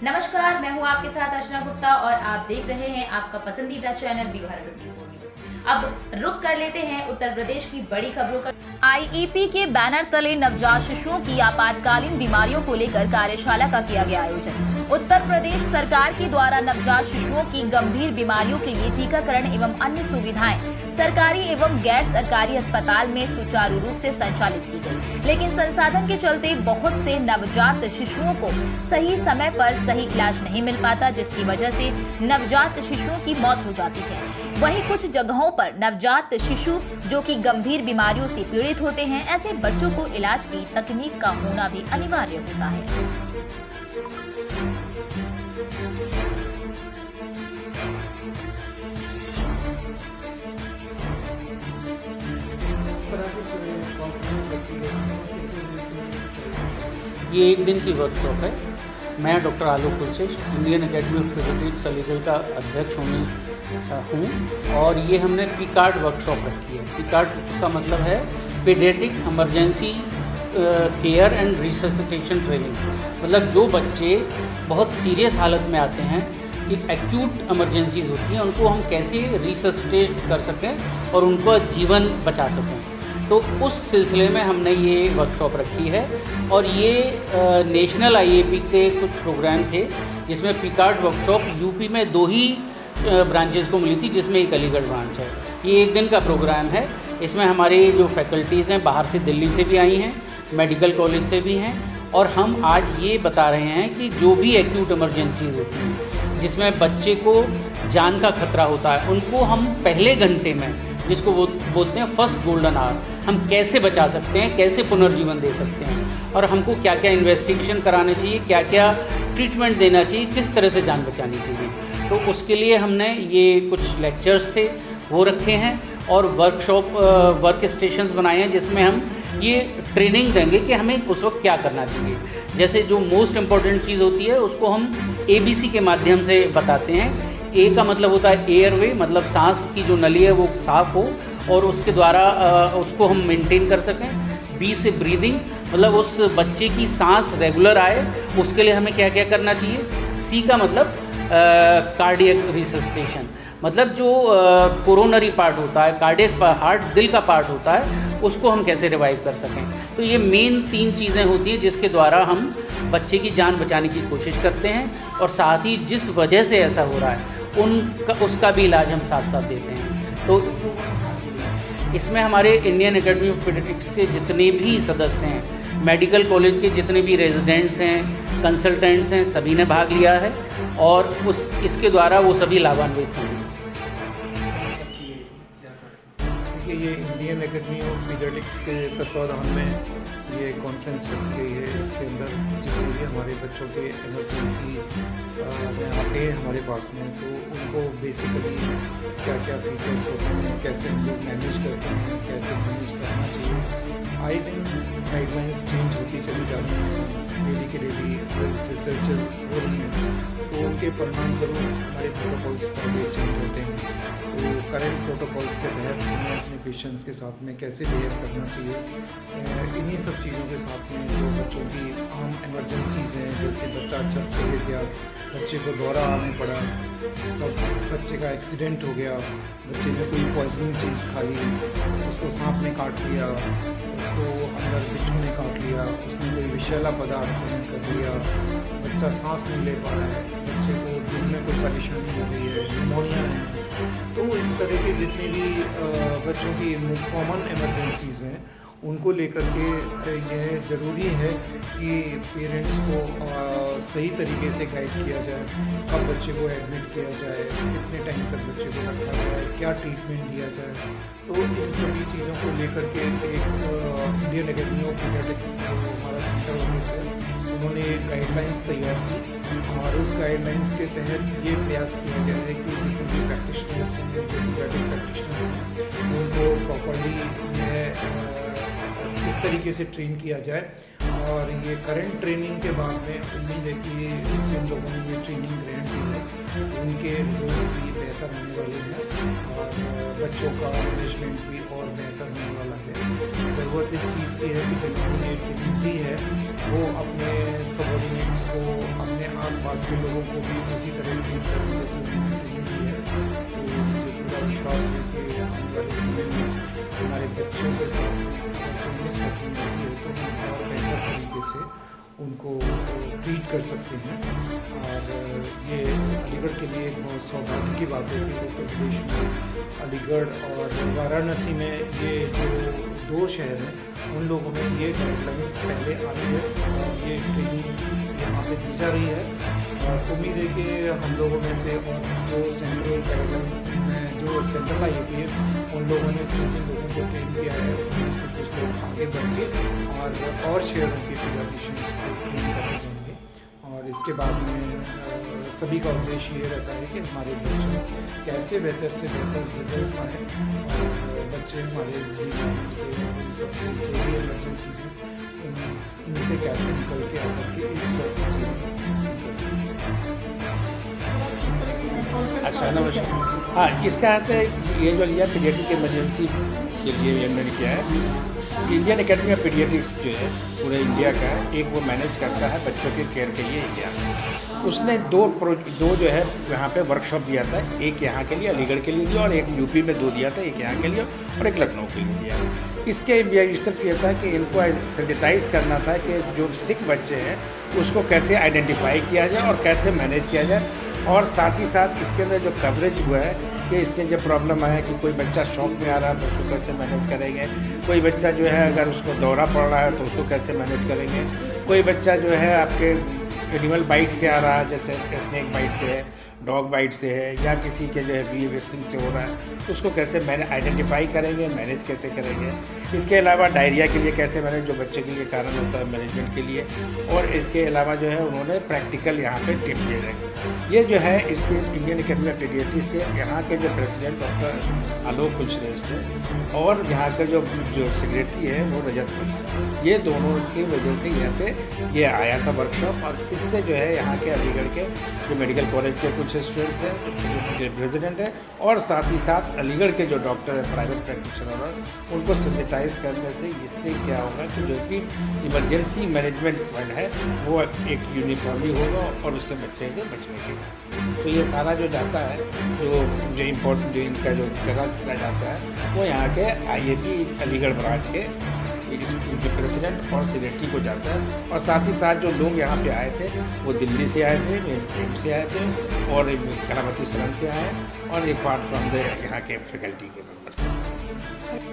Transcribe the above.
नमस्कार, मैं हूं आपके साथ अर्चना गुप्ता और आप देख रहे हैं आपका पसंदीदा चैनल भारत 24 न्यूज। अब रुक कर लेते हैं उत्तर प्रदेश की बड़ी खबरों का। आईईपी के बैनर तले नवजात शिशुओं की आपातकालीन बीमारियों को लेकर कार्यशाला का किया गया आयोजन। उत्तर प्रदेश सरकार के द्वारा नवजात शिशुओं की गंभीर बीमारियों के लिए टीकाकरण एवं अन्य सुविधाएं सरकारी एवं गैर सरकारी अस्पताल में सुचारू रूप से संचालित की गई, लेकिन संसाधन के चलते बहुत से नवजात शिशुओं को सही समय पर सही इलाज नहीं मिल पाता, जिसकी वजह से नवजात शिशुओं की मौत हो जाती है। वहीं कुछ जगहों पर नवजात शिशु जो कि गंभीर बीमारियों से पीड़ित होते हैं, ऐसे बच्चों को इलाज की तकनीक का होना भी अनिवार्य होता है। ये एक दिन की वर्कशॉप है। मैं doctor Alok Kulshreshtha, Indian academy of paediatrics Aligarh का अध्यक्ष हूँ और ये हमने पीकार्ड वर्कशॉप रखी है। पीकार्ड का मतलब है paediatric emergency care and resuscitation training. मतलब जो बच्चे बहुत सीरियस हालत में आते हैं, कि एक्यूट इमरजेंसीज होती हैं, उनको हम कैसे रिससिटेट कर सकें और उनका जीवन बचा सकें। तो उस सिलसिले में हमने ये वर्कशॉप रखी है और ये नेशनल आईएपी के कुछ प्रोग्राम थे, जिसमें पीकार्ड वर्कशॉप यूपी में 2 ही ब्रांचेस को मिली थी, जिसमें एक अलीगढ़ ब्रांच है। ये एक दिन का प्रोग्राम है। इसमें हमारे जो फैकल्टीज़ हैं बाहर से दिल्ली से भी आई हैं, मेडिकल कॉलेज से भी हैं, और हम आज ये बता रहे हैं कि जो भी एक्यूट इमरजेंसीज होती हैं, जिसमें बच्चे को जान का खतरा होता है, उनको हम पहले घंटे में, जिसको वो बोलते हैं फर्स्ट गोल्डन आवर, हम कैसे बचा सकते हैं, कैसे पुनर्जीवन दे सकते हैं, और हमको क्या क्या इन्वेस्टिगेशन कराना चाहिए, क्या क्या ट्रीटमेंट देना चाहिए, किस तरह से जान बचानी चाहिए। तो उसके लिए हमने ये कुछ लेक्चर्स थे वो रखे हैं और वर्क स्टेशंस बनाए हैं, जिसमें हम ये ट्रेनिंग देंगे कि हमें उस वक्त क्या करना चाहिए। जैसे जो मोस्ट इम्पॉर्टेंट चीज़ होती है उसको हम ABC के माध्यम से बताते हैं। ए का मतलब होता है एयरवे, मतलब सांस की जो नली है वो साफ़ हो और उसके द्वारा उसको हम मेंटेन कर सकें। B से ब्रीदिंग, मतलब उस बच्चे की सांस रेगुलर आए, उसके लिए हमें क्या क्या करना चाहिए। C का मतलब कार्डियक रिससिटेशन, मतलब जो कोरोनरी पार्ट होता है, कार्डियक हार्ट, दिल का पार्ट होता है, उसको हम कैसे रिवाइव कर सकें। तो ये मेन 3 चीज़ें होती हैं जिसके द्वारा हम बच्चे की जान बचाने की कोशिश करते हैं, और साथ ही जिस वजह से ऐसा हो रहा है उसका भी इलाज हम साथ साथ देते हैं। तो इसमें हमारे इंडियन एकेडमी ऑफ पीडियाट्रिक्स के जितने भी सदस्य हैं, मेडिकल कॉलेज के जितने भी रेजिडेंट्स हैं, कंसल्टेंट्स हैं, सभी ने भाग लिया है और इसके द्वारा वो सभी लाभान्वित हैं। ये इंडियन एकेडमी ऑफ पीडियाट्रिक्स के तत्वाधान में ये कॉन्फ्रेंस रखी गई है। इसके अंदर जितने भी हमारे बच्चों के इमरजेंसी में आते हैं हमारे पास में, तो उनको बेसिकली क्या क्या फीचर्स होते हैं, कैसे हम लोग मैनेज करते हैं, कैसे मैनेज करना चाहिए। आए दिन गाइडलाइंस चेंज होती चली जाती हैं, डेली के डेली रिसर्चेस हो रही हैं, तो उनके परिणाम जरूर हमारे प्रोटोकॉल्स पर भी चेंज होते हैं। तो करेंट प्रोटोकॉल्स के तहत हमें अपने पेशेंट्स के साथ में कैसे बिहेव करना चाहिए, इन्हीं सब चीज़ों के साथ में जो बच्चों की आम इमरजेंसीज़ हैं, जैसे बच्चा छत से गिर गया, बच्चे को दौरा आने पड़ा, सब बच्चे का एक्सीडेंट हो गया, बच्चे ने कोई पॉइजनिंग चीज़ खा ली, उसको सांप ने काट लिया, उसको अंदर बिच्छू ने काट लिया, उसने कोई विषैला पदार्थ ग्रहण कर लिया, बच्चा सांस नहीं ले पा रहा है, बच्चे को दिल में कोई परेशानी हो रही है, निमोनिया है। तो इस तरह के जितने भी बच्चों की कॉमन इमरजेंसीज़ हैं, उनको लेकर के यह ज़रूरी है कि पेरेंट्स को सही तरीके से गाइड किया जाए, कब बच्चे को एडमिट किया जाए, कितने टाइम तक बच्चे को रखा जाए, क्या ट्रीटमेंट दिया जाए। तो इन सभी चीज़ों को लेकर के एक इंडियन एकेडमी ऑफ पीडियाट्रिक्स जो हमारा सेंटर ऑफिस है, उन्होंने गाइडलाइंस तैयार की और उस गाइडलाइंस के तहत ये प्रयास किया गया है कि जितने भी प्रैक्टिशनर्स हैं, जो पीडियाट्रिक प्रैक्टिशनर्स हैं, उनको प्रॉपर्ली इस तरीके से ट्रेन किया जाए। और ये करंट ट्रेनिंग के बाद में उम्मीद है कि जिन लोगों ने ये ट्रेनिंग ग्रहण की है उनके रिजल्ट्स भी बेहतर होने वाले हैं और बच्चों का मैनेजमेंट भी और बेहतर होने वाला है। ज़रूरत ज़रूरत इस चीज़ की है कि जिन्होंने ये ट्रेनिंग दी है वो अपने सबॉर्डिनेट्स को, अपने आसपास के लोगों को भी उसी तरह ट्रीट करें जैसे उन्होंने ट्रेनिंग दी है। तो मुझे पूरा विश्वास है कि आने वाले समय में हमारे बच्चों के साथ तो हम और बेहतर तरीके से उनको ट्रीट कर सकते हैं। और ये अलीगढ़ के लिए एक बहुत सौभाग्य की बात है कि उत्तर प्रदेश में अलीगढ़ और वाराणसी में ये जो 2 शहर हैं उन लोगों में ये गाइडलाइंस पहले आई है और ये ट्रेनिंग यहाँ पे दी जा रही है। और उम्मीद है कि हम लोगों में से और जो सेंट्रल गाइडलाइंस में जो सेंट्रल आई होती है उन लोगों ने जिन जिन लोगों को ट्रेन किया है उनमें से कुछ लोग आगे बढ़ के और शहरों के पीडियाट्रिशियंस को ट्रेन करने जाएंगे। और इसके बाद में सभी का उद्देश्य ये रहता है कि हमारे बच्चे कैसे बेहतर से बेहतर रिजल्ट आएँ और बच्चे हमारे बीमारियों से सब जो भी इमरजेंसी से इनसे कैसे निकल के आकर के एक स्वस्थ जीवन कर सकें। अच्छा, नमस्कार। हाँ, इसका अर्थ है ये जो लिया पीडियाट्रिक इमरजेंसी के लिए ये मैंने किया है। इंडियन एकेडमी ऑफ पीडियाट्रिक्स जो है पूरे इंडिया का एक वो मैनेज करता है बच्चों के केयर के लिए इंडिया में। उसने दो जो है यहाँ पे वर्कशॉप दिया था, एक यहाँ के लिए अलीगढ़ के लिए दिया और एक यूपी में 2 दिया था, एक यहाँ के लिए और एक लखनऊ के लिए दिया। इसके सिर्फ ये था कि इनको सेंसिटाइज करना था कि जो सिक बच्चे हैं उसको कैसे आइडेंटिफाई किया जाए और कैसे मैनेज किया जाए। और साथ ही साथ इसके अंदर जो कवरेज हुआ है कि इसके जो प्रॉब्लम है कि कोई बच्चा शॉक में आ रहा है तो उसको कैसे मैनेज करेंगे, कोई बच्चा जो है अगर उसको दौरा पड़ रहा है तो उसको कैसे मैनेज करेंगे, कोई बच्चा जो है आपके एनिमल बाइट से आ रहा है जैसे स्नेक बाइट से है, डॉग बाइट से है या किसी के जो है वीएसिंग से हो रहा है तो उसको कैसे आइडेंटिफाई करेंगे, मैनेज कैसे करेंगे। इसके अलावा डायरिया के लिए कैसे मैनेज जो बच्चे के लिए कारण होता है मैनेजमेंट के लिए। और इसके अलावा जो है उन्होंने प्रैक्टिकल यहाँ पे टिप दिए गए। ये जो है इसके इंडियन एकेडमी ऑफ पीडियाट्रिक्स के यहाँ के जो प्रेसिडेंट डॉक्टर आलोक कुलश्रेष्ठ है और यहाँ का जो सेक्रेटरी है वो रजत कुमार, ये दोनों की वजह से यहाँ पे ये आया था वर्कशॉप। और इससे जो है यहाँ के अलीगढ़ के जो मेडिकल कॉलेज के कुछ स्टूडेंट्स हैं, जो प्रेसिडेंट है और साथ ही साथ अलीगढ़ के जो डॉक्टर है प्राइवेट प्रैक्टिशनर है उनको सेंसिटाइज करने से इससे क्या होगा कि जो भी इमरजेंसी मैनेजमेंट फंड है वो एक यूनिफॉर्मली होगा और उससे बच्चे के बचने के। तो ये सारा जो जाता है जो इम्पोर्टेंट जो इनका जो जगह जाता है वो यहाँ के IAP अलीगढ़ ब्रांच के जो प्रेसिडेंट और सेक्रेटरी को जाता है। और साथ ही साथ जो लोग यहाँ पे आए थे वो दिल्ली से आए थे, एम्स से आए थे और करामती सलन से आए और एक पार्ट फ्रॉम द यहाँ के फैकल्टी के मेंबर्स।